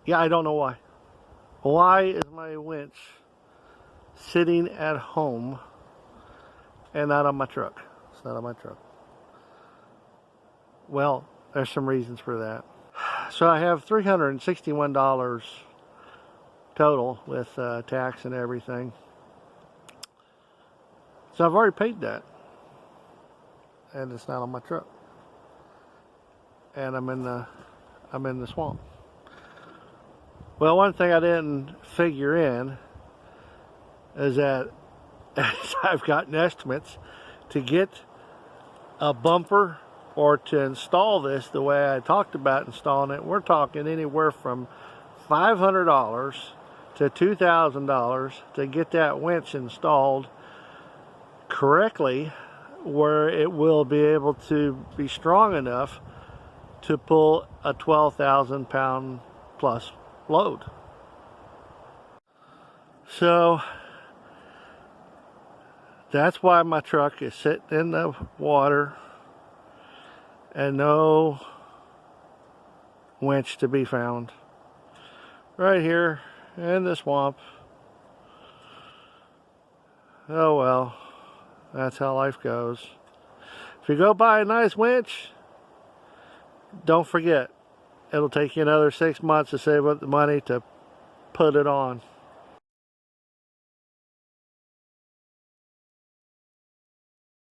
Yeah, I don't know why. Why is my winch sitting at home and not on my truck? It's not on my truck. Well, there's some reasons for that. So I have $361 total with tax and everything. So I've already paid that, and it's not on my truck. And I'm in the swamp. Well, one thing I didn't figure in is that I've gotten estimates to get a bumper or to install this the way I talked about installing it. We're talking anywhere from $500 to $2,000 to get that winch installed correctly, where it will be able to be strong enough to pull a 12,000 pound plus load. So that's why my truck is sitting in the water and no winch to be found. Right here in the swamp. Oh well, that's how life goes. If you go buy a nice winch, don't forget, it'll take you another 6 months to save up the money to put it on.